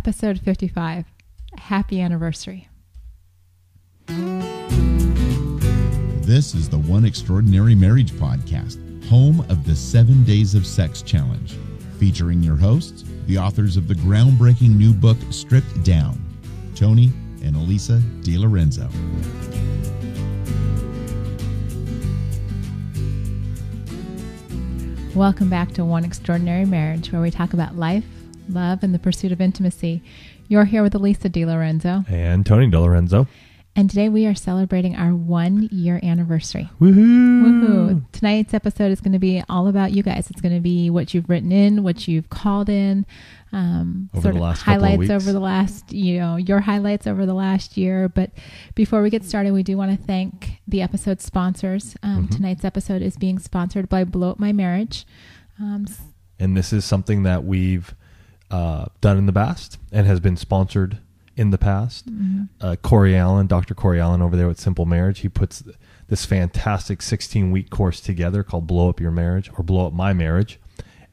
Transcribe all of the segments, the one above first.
Episode 55. Happy anniversary. This is the One Extraordinary Marriage Podcast, home of the 7 Days of Sex Challenge, featuring your hosts, the authors of the groundbreaking new book, Stripped Down, Tony and Elisa DiLorenzo. Welcome back to One Extraordinary Marriage, where we talk about life, love, and the pursuit of intimacy. You're here with Elisa DiLorenzo. And Tony DiLorenzo. And today we are celebrating our 1 year anniversary. Woohoo! Woohoo! Tonight's episode is going to be all about you guys. It's going to be what you've written in, what you've called in, over the last couple of highlights weeks. over the last, your highlights over the last year. But before we get started, we do want to thank the episode sponsors. Tonight's episode is being sponsored by Blow Up My Marriage. And this is something that we've done in the past and has been sponsored in the past. Corey Allen, Dr. Corey Allen over there with Simple Marriage, he puts this fantastic 16-week course together called Blow Up Your Marriage or Blow Up My Marriage.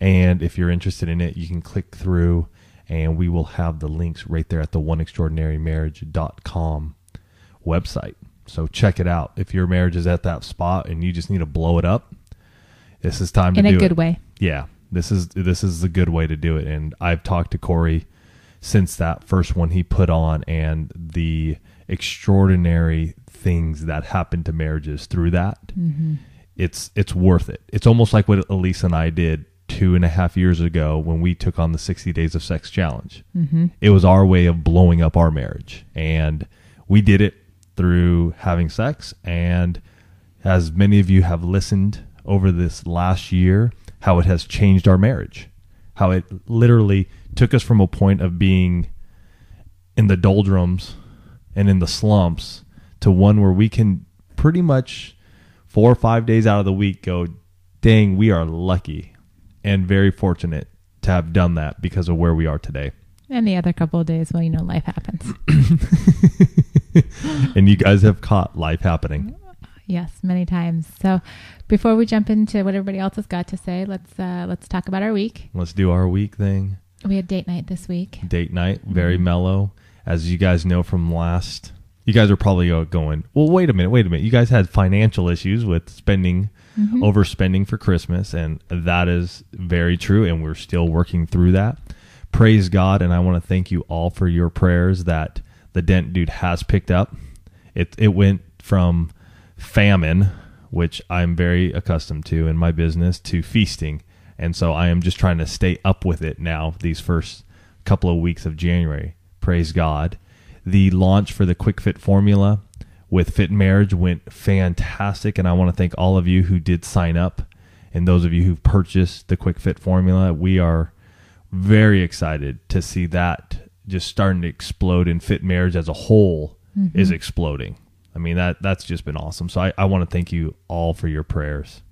And if you're interested in it, you can click through and we will have the links right there at the oneextraordinarymarriage.com website. So check it out. If your marriage is at that spot and you just need to blow it up, this is time to do it. In a good way. Yeah, this is the good way to do it. And I've talked to Corey since that first one he put on and the extraordinary things that happen to marriages through that. It's worth it. It's almost like what Elisa and I did 2.5 years ago when we took on the 60 Days of Sex Challenge. It was our way of blowing up our marriage. And we did it through having sex. And as many of you have listened over this last year, how it has changed our marriage, how it literally took us from a point of being in the doldrums and in the slumps to one where we can pretty much 4 or 5 days out of the week go, dang, we are lucky and very fortunate to have done that because of where we are today. And the other couple of days, well, life happens. And you guys have caught life happening. Yes, many times. So before we jump into what everybody else has got to say, let's talk about our week. Let's do our week thing. We had date night this week. Date night, very mellow. As you guys know from last, you guys are probably going, well, wait a minute. You guys had financial issues with spending, overspending for Christmas, and that is very true, and we're still working through that. Praise God, and I want to thank you all for your prayers that the Dent Dude has picked up. It went from famine, which I'm very accustomed to in my business, to feasting. And so I am just trying to stay up with it now these first couple of weeks of January. Praise God. The launch for the Quick Fit formula with Fit Marriage went fantastic. And I want to thank all of you who did sign up and those of you who've purchased the Quick Fit formula. We are very excited to see that just starting to explode, and Fit Marriage as a whole is exploding. I mean, that's just been awesome. So I want to thank you all for your prayers.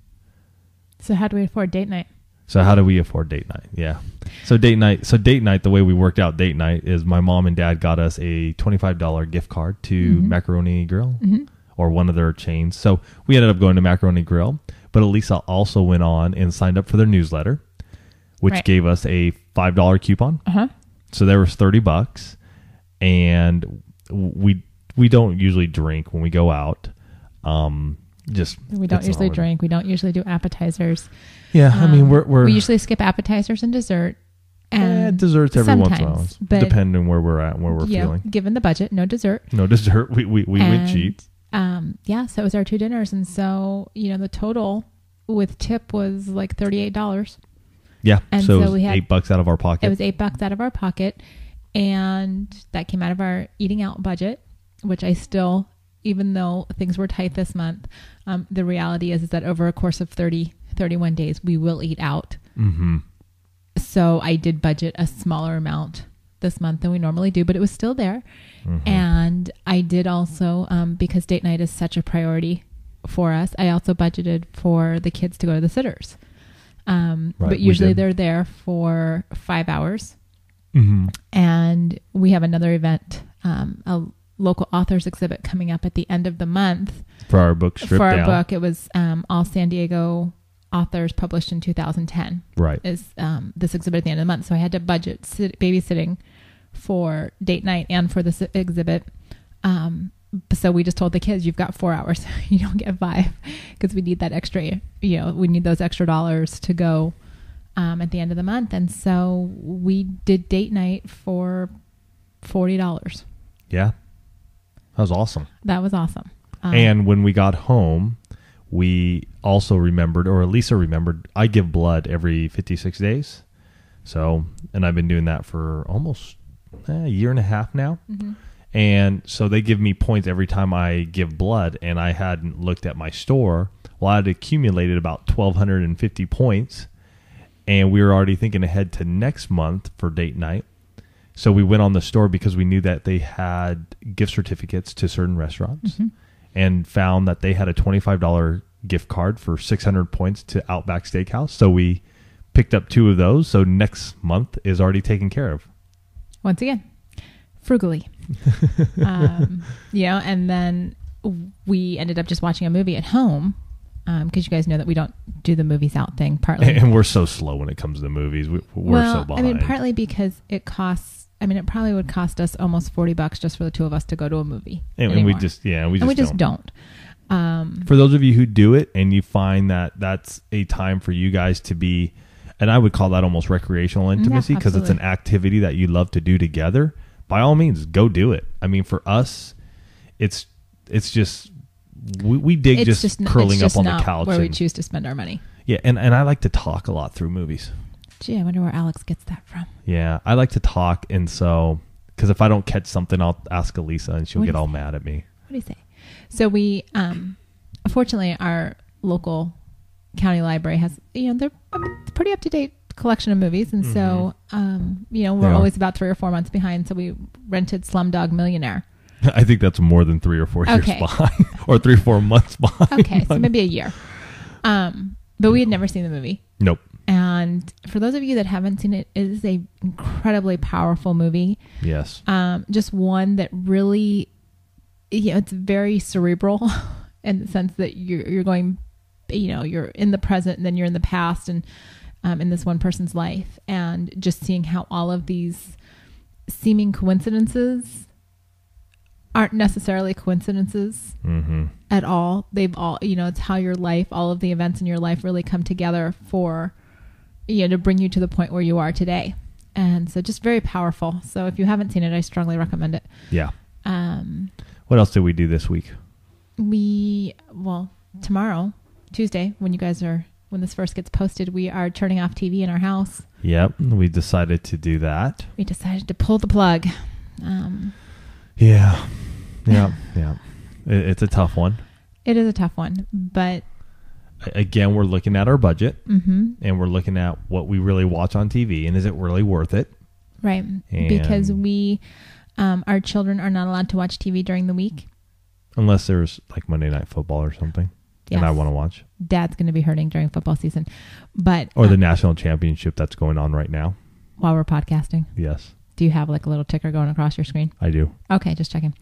So how do we afford date night? So how do we afford date night? Yeah. So date night, the way we worked out date night is my mom and dad got us a $25 gift card to Macaroni Grill or one of their chains. So we ended up going to Macaroni Grill, but Elisa also went on and signed up for their newsletter, which gave us a $5 coupon. So there was $30, and we don't usually drink when we go out. We don't usually drink. We don't usually do appetizers. Yeah, I mean, we usually skip appetizers and dessert. And desserts every once in a while, but depending on where we're at and where we're feeling. Given the budget, no dessert. No dessert. We went cheap. So it was our 2 dinners, and so the total with tip was like $38. Yeah, and so it was we had $8 out of our pocket. It was $8 out of our pocket, and that came out of our eating out budget, which I still, even though things were tight this month, the reality is that over a course of 31 days, we will eat out. So I did budget a smaller amount this month than we normally do, but it was still there. And I did also, because date night is such a priority for us, I also budgeted for the kids to go to the sitters. But usually they're there for 5 hours. And we have another event, a local authors exhibit coming up at the end of the month. For our book, Stripped Down. For our book, it was all San Diego authors published in 2010. Right. Is this exhibit at the end of the month. So I had to budget babysitting for date night and for this exhibit. So we just told the kids, you've got 4 hours. You don't get 5 because we need that extra, we need those extra dollars to go at the end of the month. And so we did date night for $40. Yeah. That was awesome. That was awesome. And when we got home, we also remembered, or Lisa remembered, I give blood every 56 days. So, and I've been doing that for almost a year and a half now. Mm-hmm. And so they give me points every time I give blood, and I hadn't looked at my store. Well, I had accumulated about 1,250 points, and we were already thinking ahead to next month for date night. So we went on the store because we knew that they had gift certificates to certain restaurants, mm-hmm. and found that they had a $25 gift card for 600 points to Outback Steakhouse. So we picked up 2 of those. So next month is already taken care of. Once again, frugally. And then we ended up just watching a movie at home because you guys know that we don't do the movies out thing partly. And we're so slow when it comes to the movies. We're so behind. Partly because it costs, it probably would cost us almost $40 just for the 2 of us to go to a movie. And we just don't. For those of you who do it and you find that that's a time for you guys to be, and I would call that almost recreational intimacy because it's an activity that you love to do together. By all means, go do it. For us, it's just we dig just curling up on the couch. Where we choose to spend our money. Yeah, and I like to talk a lot through movies. Gee, I wonder where Alex gets that from. Yeah, I like to talk, and so because if I don't catch something, I'll ask Elisa, and she'll get all mad at me. What do you say? So we, fortunately, our local county library has, they're pretty up to date collection of movies, and so we're always about 3 or 4 months behind. So we rented Slumdog Millionaire. I think that's more than 3 or 4 years behind, or 3 or 4 months behind. Okay, so maybe a year. But we had never seen the movie. Nope. And for those of you that haven't seen it, it is a incredibly powerful movie. Yes. Just one that really, it's very cerebral in the sense that you're going, you're in the present and then you're in the past, and in this one person's life, and just seeing how all of these seeming coincidences aren't necessarily coincidences at all. They've all, it's how your life, all of the events in your life really come together for, to bring you to the point where you are today. And so just very powerful. So if you haven't seen it, I strongly recommend it. Yeah. What else did we do this week? Tomorrow, Tuesday, when this first gets posted, we are turning off TV in our house. Yep. We decided to do that. We decided to pull the plug. Yeah. It's a tough one. It is a tough one, but again, we're looking at our budget, and we're looking at what we really watch on TV, and is it really worth it? Right. Because we, our children are not allowed to watch TV during the week. Unless there's like Monday Night Football or something. Yes. And I want to watch. Dad's going to be hurting during football season, or the national championship that's going on right now while we're podcasting. Yes. Do you have like a little ticker going across your screen? I do. Okay, just checking.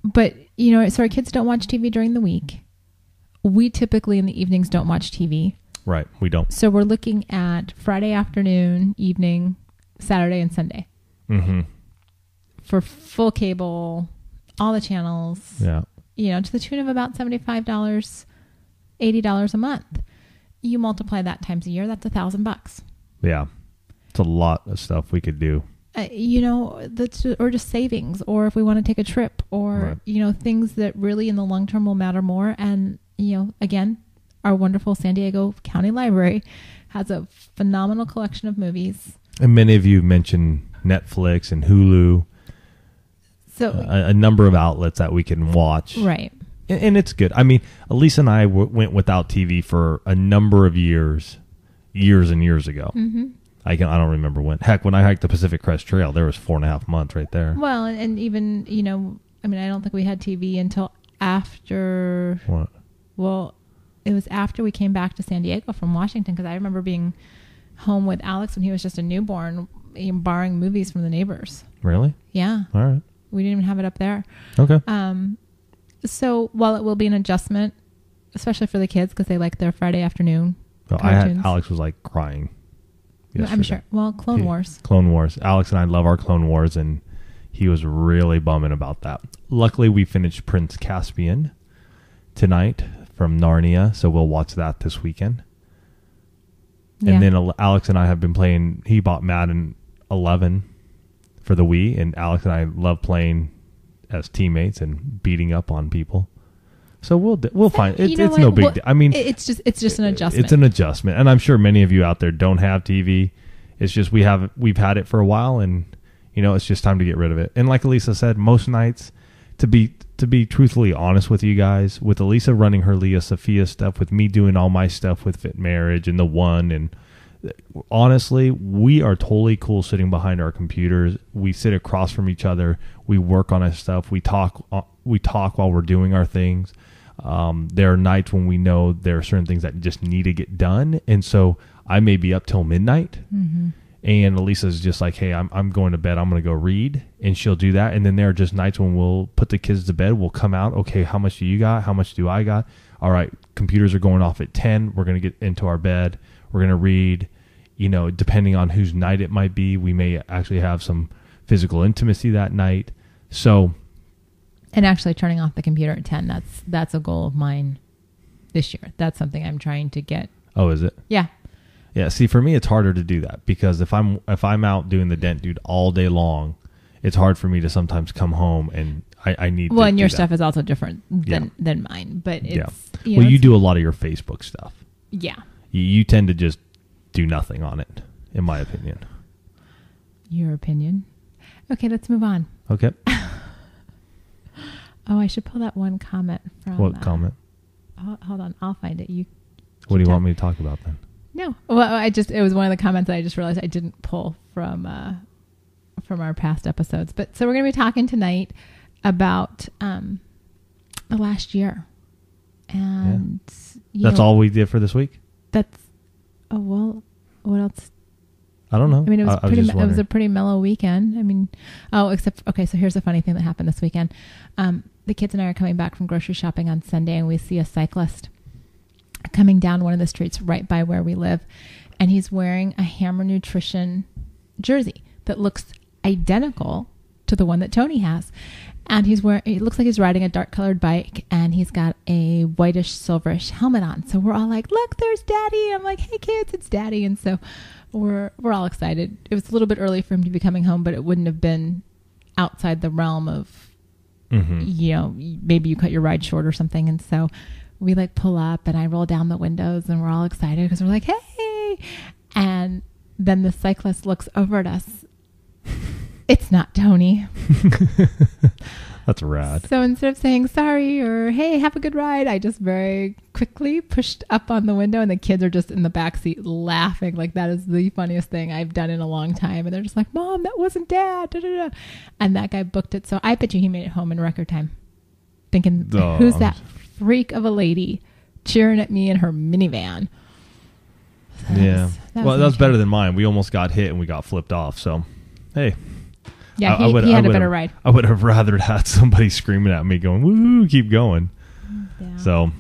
But so our kids don't watch TV during the week. We typically in the evenings don't watch TV. Right, we don't. So we're looking at Friday afternoon, evening, Saturday, and Sunday. For full cable, all the channels. Yeah. To the tune of about $75, $80 a month. You multiply that times a year, that's $1,000. Yeah. It's a lot of stuff we could do. Or just savings, or if we want to take a trip, or, things that really in the long term will matter more. And, again, our wonderful San Diego County Library has a phenomenal collection of movies. And many of you mentioned Netflix and Hulu. So a number of outlets that we can watch. Right. And it's good. Elise and I went without TV for a number of years and years ago. I don't remember when. Heck, when I hiked the Pacific Crest Trail, there was 4.5 months right there. Well, and even, I don't think we had TV until after. What? Well, it was after we came back to San Diego from Washington, because I remember being home with Alex when he was just a newborn, borrowing movies from the neighbors. Really? Yeah. All right. We didn't even have it up there. Okay. So while it will be an adjustment, especially for the kids because they like their Friday afternoon cartoons. Alex was like crying yesterday. I'm sure. Well, Clone Wars. Clone Wars. Alex and I love our Clone Wars, and he was really bumming about that. Luckily, we finished Prince Caspian tonight from Narnia, so we'll watch that this weekend. And then Alex and I have been playing. He bought Madden 11 for the Wii, and Alex and I love playing as teammates and beating up on people. So we'll find it's no big deal. I mean, it's just an adjustment. It's an adjustment, and I'm sure many of you out there don't have TV. It's just we've had it for a while, and it's just time to get rid of it. And like Elisa said, most nights, to be truthfully honest with you guys, with Elisa running her Leah Sophia stuff, with me doing all my stuff with Fit Marriage and The One, and honestly, we are totally cool sitting behind our computers. We sit across from each other. We work on our stuff. We talk while we're doing our things. There are nights when we know there are certain things that just need to get done, and so I may be up till midnight. Mm-hmm. And Elisa's just like, hey, I'm going to bed. I'm going to go read. And she'll do that. And then there are just nights when we'll put the kids to bed. We'll come out. Okay, how much do you got? How much do I got? All right, computers are going off at 10. We're going to get into our bed. We're going to read. Depending on whose night it might be, we may actually have some physical intimacy that night. So, and actually turning off the computer at 10, that's a goal of mine this year. That's something I'm trying to get. Oh, is it? Yeah. Yeah, see, for me, it's harder to do that because if I'm out doing the Dent Dude all day long, it's hard for me to sometimes come home and I need. Well, and your stuff is also different than mine, but it's you do a lot of your Facebook stuff. Yeah, you tend to just do nothing on it, in my opinion. Your opinion? Okay, let's move on. Okay. Oh, I should pull that one comment from. What comment? Hold on, I'll find it. What do you want me to talk about then? No. Well, it was one of the comments that I just realized I didn't pull from our past episodes. But so we're going to be talking tonight about the last year. And that's all we did for this week? What else? I don't know. I mean, it was a pretty mellow weekend. I mean, so here's the funny thing that happened this weekend. The kids and I are coming back from grocery shopping on Sunday, and we see a cyclist coming down one of the streets right by where we live, and he's wearing a Hammer Nutrition jersey that looks identical to the one that Tony has. And it looks like he's riding a dark colored bike, and he's got a whitish silverish helmet on. So we're all like, look, there's Daddy. I'm like, hey kids, it's Daddy. And so we're all excited. It was a little bit early for him to be coming home, but it wouldn't have been outside the realm of, maybe you cut your ride short or something. And so we pull up, and I roll down the windows, and we're all excited because we're like, hey. And then the cyclist looks over at us. It's not Tony. That's rad. So instead of saying sorry or hey, have a good ride, I just very quickly pushed up on the window, and the kids are just in the back seat laughing like that is the funniest thing I've done in a long time. And they're just like, Mom, that wasn't Dad. Da, da, da. And that guy booked it. So I bet you he made it home in record time. Thinking, who's that freak of a lady cheering at me in her minivan? So that was better than mine. We almost got hit and we got flipped off. So, hey. Yeah, he had a better ride. I would have rather had somebody screaming at me going, woo, keep going. Yeah. So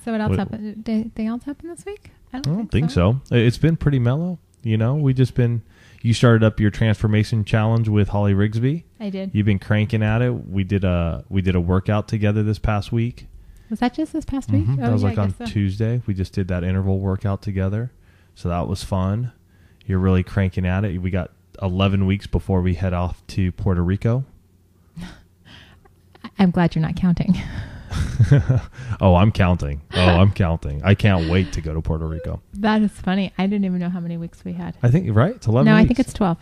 what else happened? Did anything else happen this week? I don't think so. It's been pretty mellow. You started up your transformation challenge with Holly Rigsby. I did. You've been cranking at it. We did a workout together this past week. Was that just this past week? Mm-hmm. That was on Tuesday. We just did that interval workout together. So that was fun. You're really cranking at it. We got 11 weeks before we head off to Puerto Rico. I'm glad you're not counting. I'm counting. I can't wait to go to Puerto Rico. That is funny. I didn't even know how many weeks we had. I think, right? It's 11 No, weeks. I think it's 12.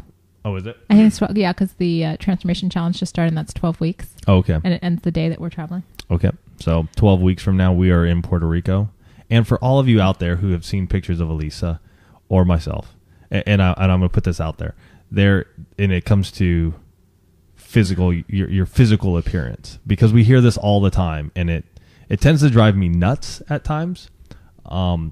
Oh, is it? I think it's 12. Yeah, because the transformation challenge just started, and that's 12 weeks. Oh, okay. And it ends the day that we're traveling. Okay. So 12 weeks from now, we are in Puerto Rico. And for all of you out there who have seen pictures of Elisa or myself, and I'm going to put this out there, and it comes to physical, your physical appearance, because we hear this all the time, and it tends to drive me nuts at times,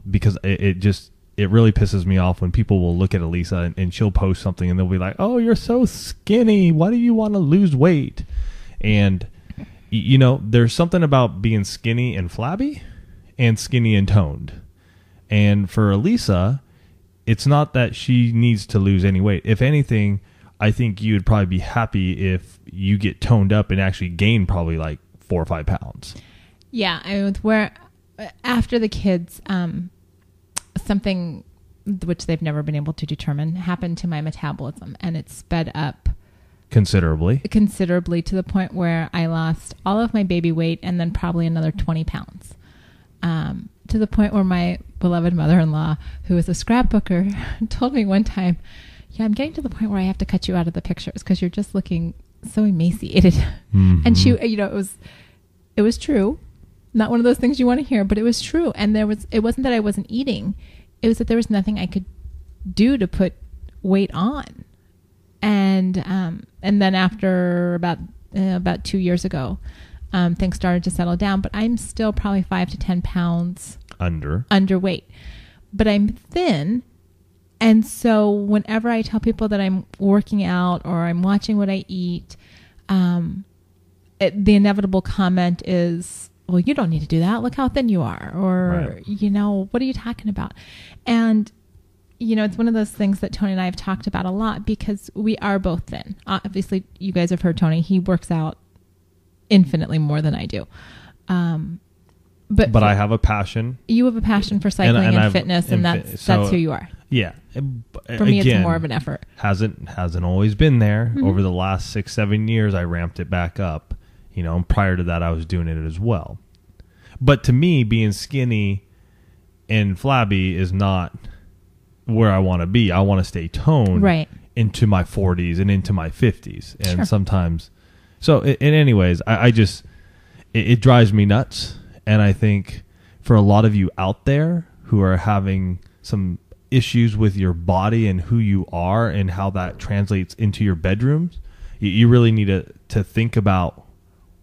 because it really pisses me off when people will look at Elisa and she'll post something and they'll be like, oh, you're so skinny. Why do you want to lose weight? And there's something about being skinny and flabby and skinny and toned. And for Elisa, it's not that she needs to lose any weight. If anything, I think you would probably be happy if you get toned up and actually gain probably like 4 or 5 pounds. Yeah, I mean, where after the kids, something which they've never been able to determine happened to my metabolism, and it sped up considerably to the point where I lost all of my baby weight and then probably another 20 pounds. To the point where my beloved mother-in-law, who is a scrapbooker, told me one time, yeah, I'm getting to the point where I have to cut you out of the pictures because you're just looking so emaciated. Mm-hmm. And she, it was true. Not one of those things you want to hear, but it was true. And it wasn't that I wasn't eating. It was that there was nothing I could do to put weight on. And then after about 2 years ago, things started to settle down, but I'm still probably 5 to 10 pounds underweight, but I'm thin. And so whenever I tell people that I'm working out or I'm watching what I eat, the inevitable comment is, well, you don't need to do that. Look how thin you are. Or, right. What are you talking about? And, it's one of those things that Tony and I have talked about a lot because we are both thin. Obviously, you guys have heard Tony. He works out infinitely more than I do. But I have a passion. You have a passion for cycling and fitness, and that's who you are. Yeah. For me, it's more of an effort. Hasn't always been there. Mm-hmm. Over the last 6-7 years, I ramped it back up. And prior to that, I was doing it as well. But to me, being skinny and flabby is not where I want to be. I want to stay toned into my 40s and into my 50s. And sometimes... So, in anyways, I just... It drives me nuts. And I think for a lot of you out there who are having some issues with your body and who you are and how that translates into your bedrooms, you really need to think about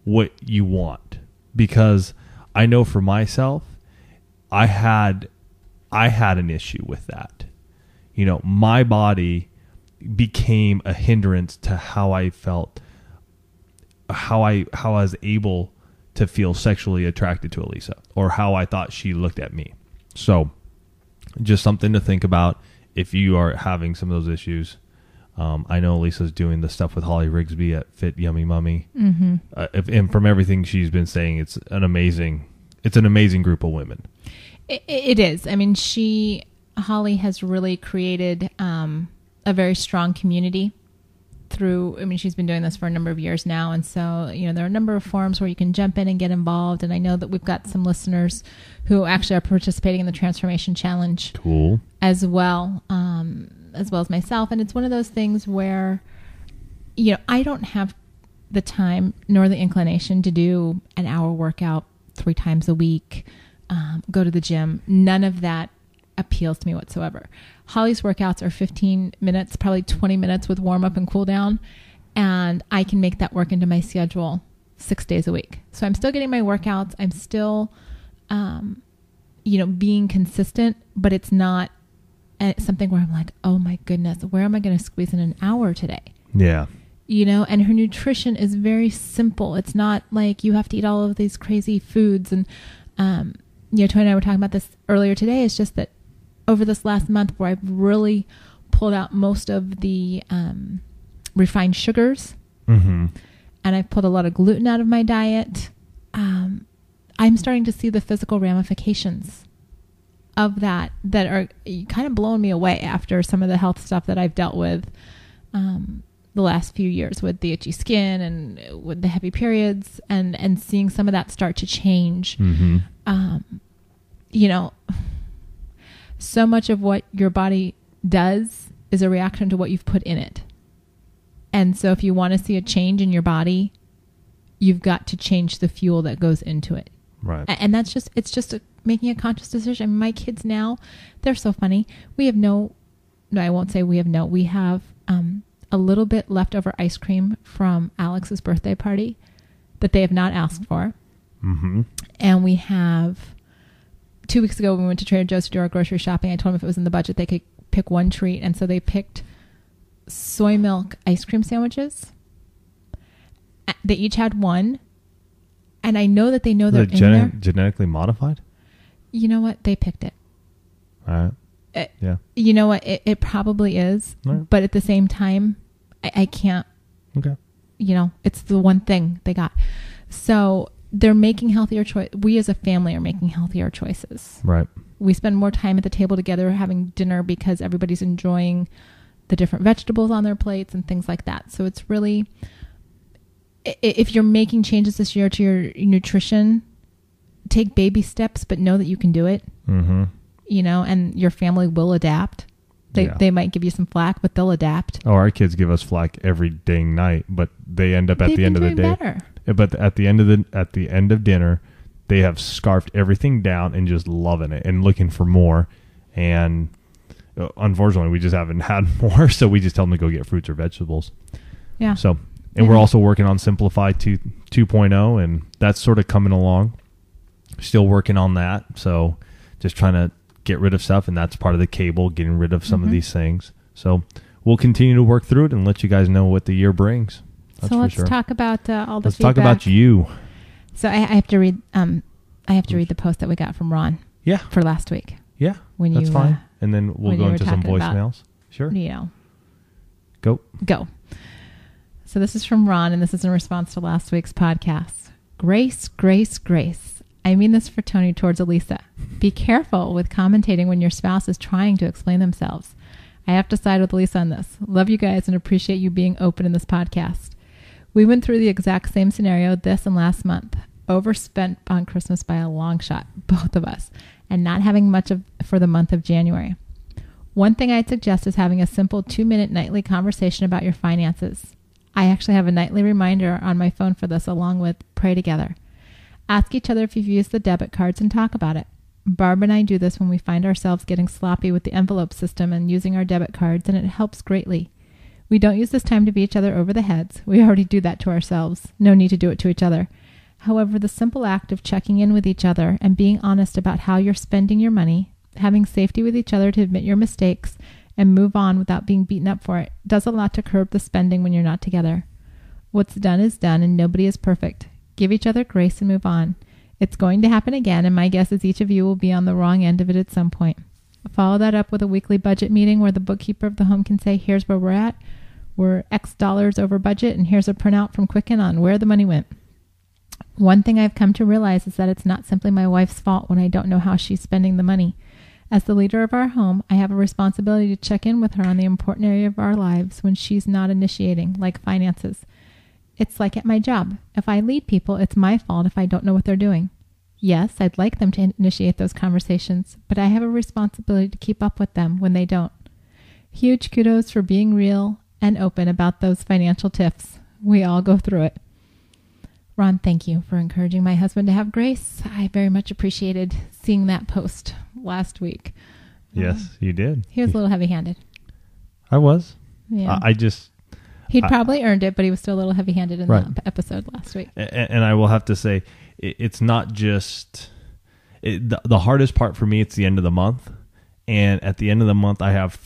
what you want. Because I know for myself, I had an issue with that. My body became a hindrance to how I felt, how I was able to feel sexually attracted to Elisa, or how I thought she looked at me. So just something to think about if you are having some of those issues. I know Elisa's doing the stuff with Holly Rigsby at Fit Yummy Mummy. Mm-hmm. And from everything she's been saying, it's an amazing group of women. It is. I mean, Holly has really created a very strong community she's been doing this for a number of years now. And so, there are a number of forums where you can jump in and get involved. And I know that we've got some listeners who actually are participating in the Transformation Challenge. Cool. As well as myself. And it's one of those things where, I don't have the time nor the inclination to do an hour workout 3 times a week, go to the gym. None of that appeals to me whatsoever. Holly's workouts are 15 minutes, probably 20 minutes with warm up and cool down. And I can make that work into my schedule 6 days a week. So I'm still getting my workouts. I'm still, being consistent, but it's not something where I'm like, oh my goodness, where am I going to squeeze in an hour today? Yeah. And her nutrition is very simple. It's not like you have to eat all of these crazy foods. And, Tony and I were talking about this earlier today. It's just that over this last month where I've really pulled out most of the refined sugars, mm-hmm. and I've pulled a lot of gluten out of my diet, I'm starting to see the physical ramifications of that are kind of blowing me away after some of the health stuff that I've dealt with the last few years with the itchy skin and with the heavy periods and seeing some of that start to change. Mm-hmm. So much of what your body does is a reaction to what you've put in it. And so if you want to see a change in your body, you've got to change the fuel that goes into it. Right. And it's just making a conscious decision. I mean, my kids now, they're so funny. We have we have a little bit leftover ice cream from Alex's birthday party that they have not asked for. Mm-hmm. And we have... 2 weeks ago when we went to Trader Joe's to do our grocery shopping, I told them if it was in the budget, they could pick one treat. And so they picked soy milk ice cream sandwiches. They each had one. And I know that they know they're in there. Genetically modified? You know what? They picked it. All right. Yeah. You know what? It probably is. Right. But at the same time, I can't, Okay. it's the one thing they got. So they're making healthier choices. We as a family are making healthier choices. Right. We spend more time at the table together having dinner because everybody's enjoying the different vegetables on their plates and things like that. So it's really, if you're making changes this year to your nutrition, take baby steps, but know that you can do it, Mm-hmm. And your family will adapt. They might give you some flack, but they'll adapt. Oh, our kids give us flack every dang night, but they end up at the end of the day. Better. But at the end of dinner, they have scarfed everything down and just loving it and looking for more. And unfortunately, we just haven't had more, so we just tell them to go get fruits or vegetables. Yeah. So, and we're also working on Simplify 2.0, and that's sort of coming along. Still working on that. So, just trying to get rid of stuff, and that's part of the cable, getting rid of some of these things. So, we'll continue to work through it and let you guys know what the year brings. That's so for let's sure. talk about all the Let's feedback. talk about you. So I have to read. I have to read the post that we got from Ron. Yeah. For last week. Yeah. When that's you, fine. And then we'll when go you were into some talking about, voicemails. Sure. Go. So this is from Ron, and this is in response to last week's podcast. Grace, grace, grace. I mean this for Tony towards Elisa. Be careful with commentating when your spouse is trying to explain themselves. I have to side with Elisa on this. Love you guys and appreciate you being open in this podcast. We went through the exact same scenario this and last month. Overspent on Christmas by a long shot, both of us, and not having much for the month of January. One thing I'd suggest is having a simple 2-minute nightly conversation about your finances. I actually have a nightly reminder on my phone for this, along with Pray Together. Ask each other if you've used the debit cards and talk about it. Barb and I do this when we find ourselves getting sloppy with the envelope system and using our debit cards, and it helps greatly. We don't use this time to beat each other over the heads. We already do that to ourselves. No need to do it to each other. However, the simple act of checking in with each other and being honest about how you're spending your money, having safety with each other to admit your mistakes and move on without being beaten up for it, does a lot to curb the spending when you're not together. What's done is done, and nobody is perfect. Give each other grace and move on. It's going to happen again, and my guess is each of you will be on the wrong end of it at some point. Follow that up with a weekly budget meeting where the bookkeeper of the home can say, here's where we're at. We're X dollars over budget, and here's a printout from Quicken on where the money went. One thing I've come to realize is that it's not simply my wife's fault when I don't know how she's spending the money. As the leader of our home, I have a responsibility to check in with her on the important area of our lives when she's not initiating, like finances. It's like at my job. If I lead people, it's my fault if I don't know what they're doing. Yes, I'd like them to initiate those conversations, but I have a responsibility to keep up with them when they don't. Huge kudos for being real and open about those financial tips. We all go through it. Ron, thank you for encouraging my husband to have grace. I very much appreciated seeing that post last week. Yes, you did. He was a little heavy-handed. I was. Yeah. He'd probably earned it, but he was still a little heavy-handed in the episode last week. And I will have to say, it's not just... the hardest part for me, it's the end of the month. And at the end of the month, I have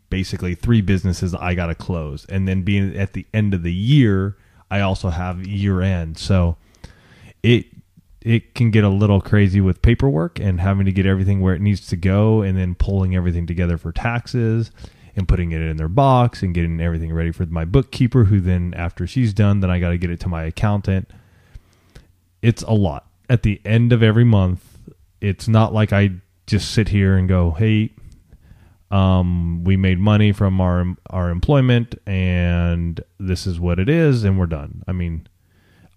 basically three businesses I got to close. And then being at the end of the year, I also have year end. So it can get a little crazy with paperwork and having to get everything where it needs to go, and then pulling everything together for taxes and putting it in their box and getting everything ready for my bookkeeper, who then after she's done, then I got to get it to my accountant. It's a lot. At the end of every month, it's not like I just sit here and go, hey, we made money from our employment and this is what it is and we're done. I mean,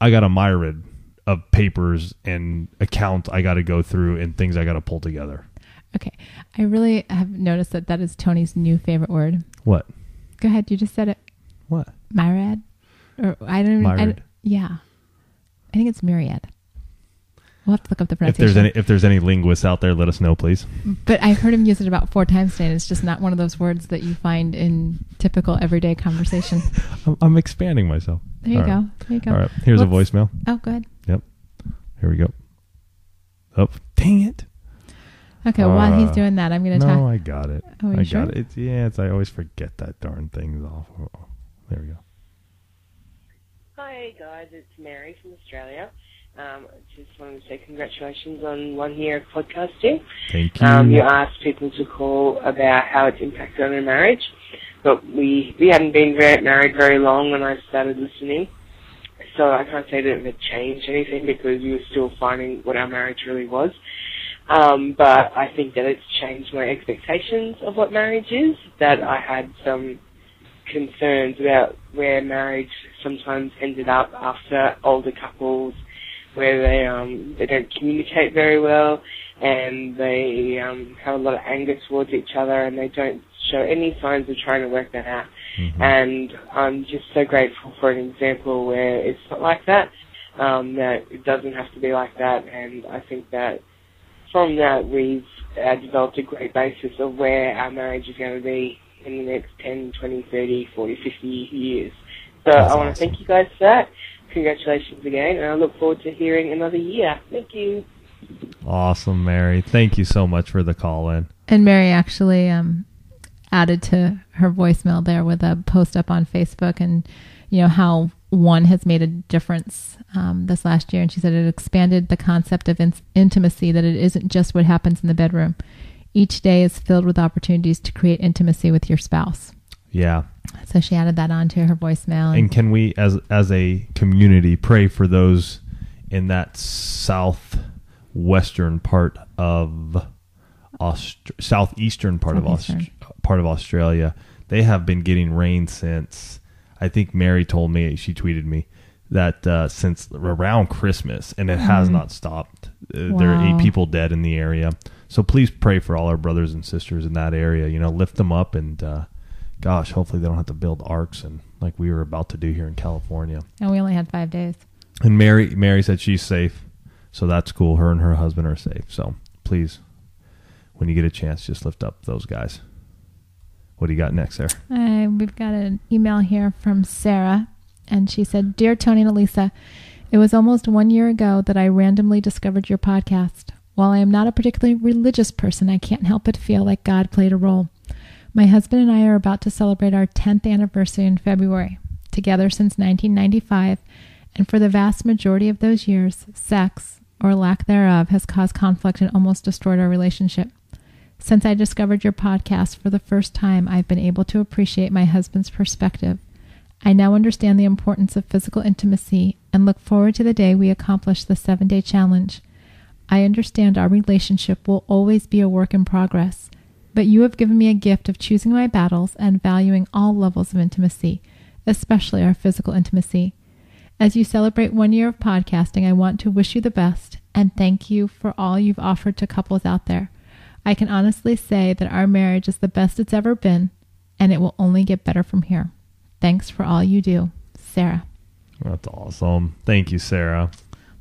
I got a myriad of papers and accounts I got to go through and things I got to pull together. Okay. I really have noticed that is Tony's new favorite word. What? Go ahead. You just said it. What? Myriad? Or I don't even... Myriad. Yeah. I think it's myriad. We'll have to look up the pronunciation. If there's any linguists out there, let us know, please. But I've heard him use it about 4 times today, and it's just not one of those words that you find in typical everyday conversation. I'm expanding myself. There you go. There you go. All right. Here's a voicemail. Oh, go ahead. Yep. Here we go. Oh, dang it. Okay, while he's doing that, I'm going to talk. No, I got it. Oh, you sure? Got it. I always forget that darn thing's off. Oh, there we go. Hi guys, it's Mary from Australia. Just wanted to say congratulations on 1 year of podcasting. Thank you. You asked people to call about how it's impacted on their marriage, but we hadn't been married very long when I started listening, so I can't say that it changed anything because we were still finding what our marriage really was. But I think that it's changed my expectations of what marriage is, that I had some concerns about where marriage sometimes ended up after older couples, where they don't communicate very well and they have a lot of anger towards each other and they don't show any signs of trying to work that out. Mm-hmm. And I'm just so grateful for an example where it's not like that, that it doesn't have to be like that. And I think that from that we've developed a great basis of where our marriage is going to be in the next 10, 20, 30, 40, 50 years. So That's I want to awesome. thank you guys for that. Congratulations again, and I look forward to hearing another year. Thank you. Awesome, Mary. Thank you so much for the call in. And Mary actually added to her voicemail there with a post up on Facebook, and you know how one has made a difference this last year. And she said it expanded the concept of intimacy, that it isn't just what happens in the bedroom. Each day is filled with opportunities to create intimacy with your spouse. Yeah. So she added that onto her voicemail. And can we, as a community, pray for those in that southwestern part of southeastern part of Australia? They have been getting rain since, I think Mary told me, she tweeted me that since around Christmas, and it has not stopped. There are 8 people dead in the area. So please pray for all our brothers and sisters in that area. You know, lift them up, and gosh, hopefully they don't have to build arcs and like we were about to do here in California. And we only had 5 days. And Mary said she's safe, so that's cool. Her and her husband are safe. So please, when you get a chance, just lift up those guys. What do you got next, Sarah? We've got an email here from Sarah, and she said, "Dear Tony and Elisa, it was almost 1 year ago that I randomly discovered your podcast. While I am not a particularly religious person, I can't help but feel like God played a role. My husband and I are about to celebrate our 10th anniversary in February, together since 1995, and for the vast majority of those years, sex, or lack thereof, has caused conflict and almost destroyed our relationship. Since I discovered your podcast for the first time, I've been able to appreciate my husband's perspective. I now understand the importance of physical intimacy and look forward to the day we accomplish the 7-day challenge. I understand our relationship will always be a work in progress, but you have given me a gift of choosing my battles and valuing all levels of intimacy, especially our physical intimacy. As you celebrate 1 year of podcasting, I want to wish you the best and thank you for all you've offered to couples out there. I can honestly say that our marriage is the best it's ever been, and it will only get better from here. Thanks for all you do, Sarah." That's awesome. Thank you, Sarah.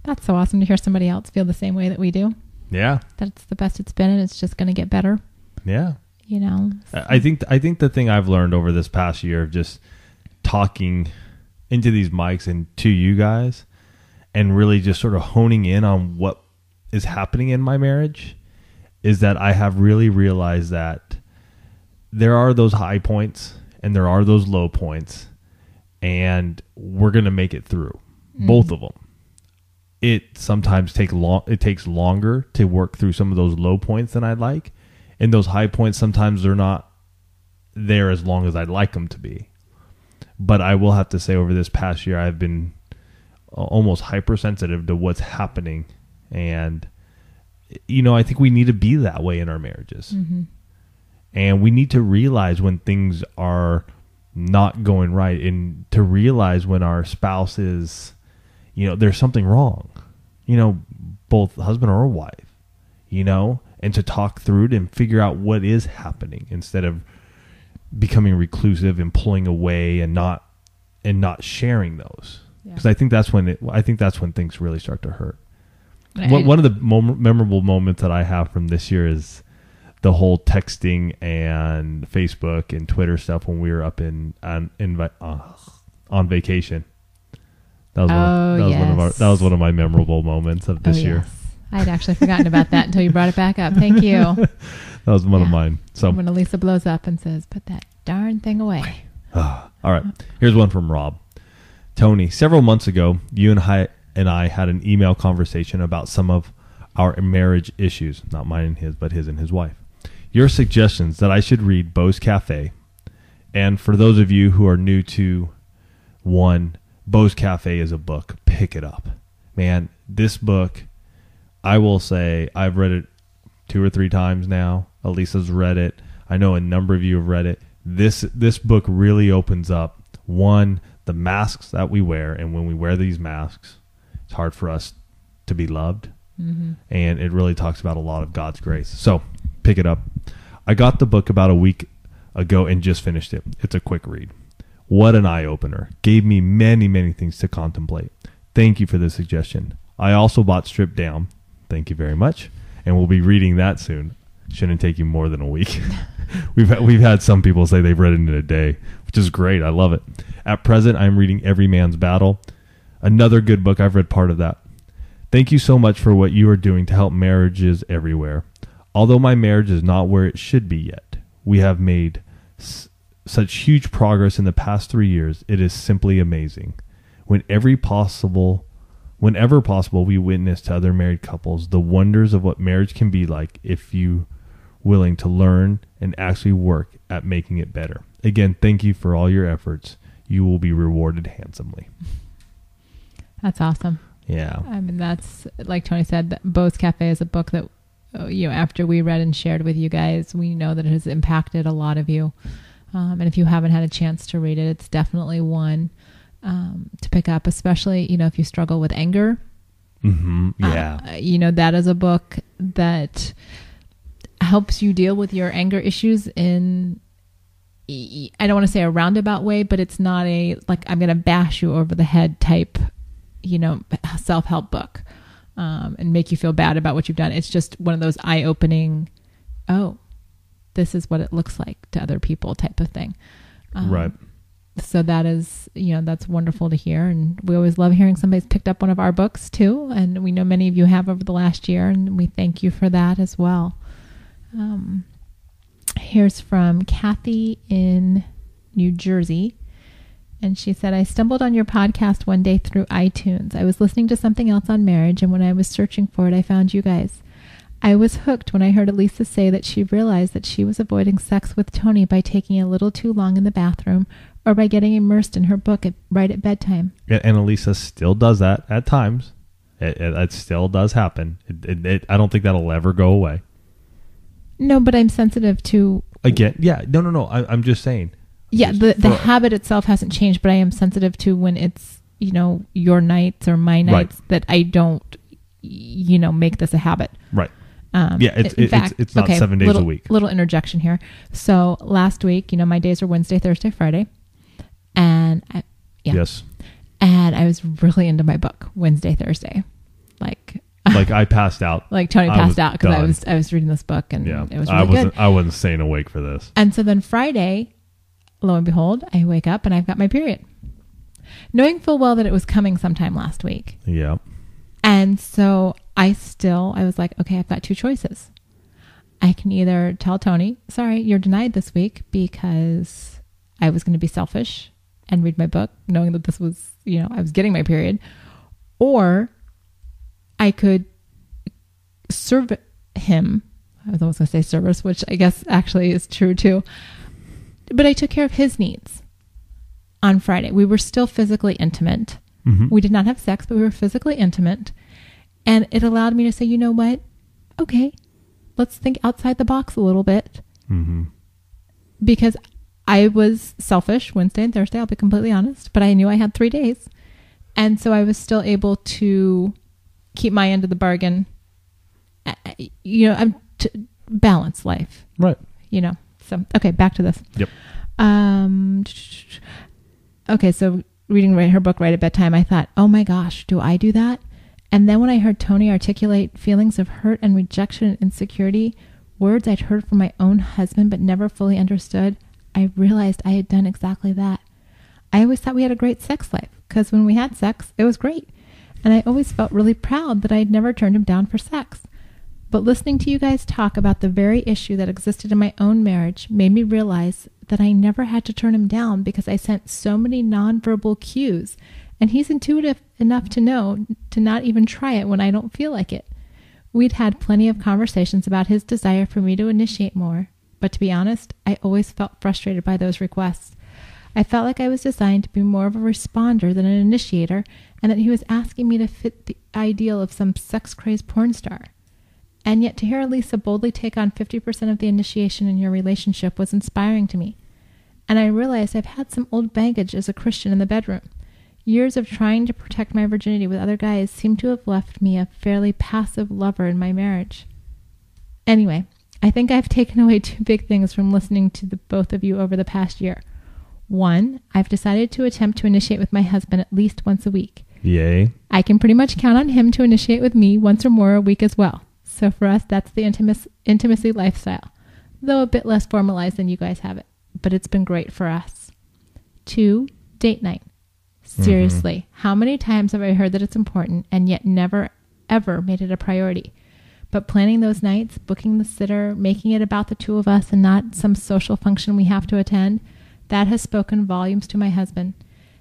That's so awesome to hear somebody else feel the same way that we do. Yeah. That it's the best it's been, and it's just going to get better. Yeah. You know, I think the thing I've learned over this past year of just talking into these mics and to you guys and really just sort of honing in on what is happening in my marriage is that I have really realized that there are those high points and there are those low points, and we're going to make it through both of them. It sometimes takes longer to work through some of those low points than I'd like. And those high points, sometimes they're not there as long as I'd like them to be. But I will have to say over this past year, I've been almost hypersensitive to what's happening. And, you know, I think we need to be that way in our marriages. Mm-hmm. And we need to realize when things are not going right, and to realize when our spouse is, you know, there's something wrong, you know, both husband or wife, you know, and to talk through it and figure out what is happening instead of becoming reclusive and pulling away and not sharing those. Because I think that's when things really start to hurt. One of the memorable moments that I have from this year is the whole texting and Facebook and Twitter stuff when we were up on vacation. That was one of my memorable moments of this year. I'd actually forgotten about that until you brought it back up. Thank you. That was one of mine. So when Elisa blows up and says, "Put that darn thing away." All right. Here's one from Rob. Tony, several months ago, you and I had an email conversation about some of our marriage issues, not mine and his, but his and his wife. Your suggestions that I should read Bo's Cafe, and for those of you who are new to Bo's Cafe is a book. Pick it up. Man, this book, I will say, I've read it 2 or 3 times now. Elisa's read it. I know a number of you have read it. This book really opens up, the masks that we wear, and when we wear these masks, it's hard for us to be loved. Mm-hmm. And it really talks about a lot of God's grace. So pick it up. I got the book about a week ago and just finished it. It's a quick read. What an eye-opener. Gave me many, many things to contemplate. Thank you for the suggestion. I also bought Stripped Down. Thank you very much. And we'll be reading that soon. Shouldn't take you more than a week. We've had some people say they've read it in a day, which is great. I love it. At present, I'm reading Every Man's Battle. Another good book. I've read part of that. Thank you so much for what you are doing to help marriages everywhere. Although my marriage is not where it should be yet, we have made such huge progress in the past 3 years. It is simply amazing. Whenever possible, we witness to other married couples the wonders of what marriage can be like if you willing to learn and actually work at making it better. Again, thank you for all your efforts. You will be rewarded handsomely. That's awesome. Yeah. I mean, that's like Tony said, Bo's Cafe is a book that, after we read and shared with you guys, we know that it has impacted a lot of you. And if you haven't had a chance to read it, it's definitely one to pick up, especially, if you struggle with anger. Mm-hmm. Yeah. That is a book that helps you deal with your anger issues in, I don't want to say a roundabout way, but it's not a, like, I'm going to bash you over the head type, self-help book and make you feel bad about what you've done. It's just one of those eye-opening, this is what it looks like to other people type of thing. Right. So that is, that's wonderful to hear. And we always love hearing somebody's picked up one of our books too. And we know many of you have over the last year, and we thank you for that as well. Here's from Kathy in New Jersey. And she said, I stumbled on your podcast one day through iTunes. I was listening to something else on marriage, and when I was searching for it, I found you guys. I was hooked when I heard Elisa say that she realized that she was avoiding sex with Tony by taking a little too long in the bathroom or by getting immersed in her book right at bedtime. And Elisa still does that at times. It still does happen. I don't think that'll ever go away. No, but I'm sensitive to... Again, yeah. No. I'm just saying. Yeah, the habit itself hasn't changed, but I am sensitive to when it's, your nights or my nights that I don't, make this a habit. Right. It's not 7 days a week. Little interjection here. So last week, my days are Wednesday, Thursday, Friday. And yes. And I was really into my book Wednesday, Thursday. Like I passed out. Like Tony passed out because I was reading this book and it was really good. I wasn't staying awake for this. And so then Friday, lo and behold, I wake up and I've got my period. Knowing full well that it was coming sometime last week. Yeah. And so I was like, okay, I've got 2 choices. I can either tell Tony, sorry, you're denied this week because I was going to be selfish and read my book knowing that this was, I was getting my period. Or I could serve him. I was almost going to say service, which I guess actually is true too. But I took care of his needs on Friday. We were still physically intimate. Mm-hmm. We did not have sex, but we were physically intimate. And it allowed me to say, you know what? Okay, let's think outside the box a little bit. Mm-hmm. Because I was selfish Wednesday and Thursday, I'll be completely honest, but I knew I had 3 days. And so I was still able to keep my end of the bargain, to balance life. Right. So, okay, back to this. Yep. Okay, so reading her book right at bedtime, I thought, oh my gosh, do I do that? And then when I heard Tony articulate feelings of hurt and rejection and insecurity, words I'd heard from my own husband but never fully understood, I realized I had done exactly that. I always thought we had a great sex life because when we had sex, it was great. And I always felt really proud that I had never turned him down for sex. But listening to you guys talk about the very issue that existed in my own marriage made me realize that I never had to turn him down because I sent so many nonverbal cues And he's intuitive enough to know to not even try it when I don't feel like it. We'd had plenty of conversations about his desire for me to initiate more, but to be honest, I always felt frustrated by those requests. I felt like I was designed to be more of a responder than an initiator, and that he was asking me to fit the ideal of some sex-crazed porn star. And yet to hear Elisa boldly take on 50% of the initiation in your relationship was inspiring to me. And I realized I've had some old baggage as a Christian in the bedroom. Years of trying to protect my virginity with other guys seem to have left me a fairly passive lover in my marriage. Anyway, I think I've taken away two big things from listening to the both of you over the past year. One, I've decided to attempt to initiate with my husband at least once a week. Yay. I can pretty much count on him to initiate with me once or more a week as well. So for us, that's the intimacy lifestyle, though a bit less formalized than you guys have it. But it's been great for us. 2, date night. Seriously, how many times have I heard that it's important and yet never, ever made it a priority? But planning those nights, booking the sitter, making it about the two of us and not some social function we have to attend, that has spoken volumes to my husband.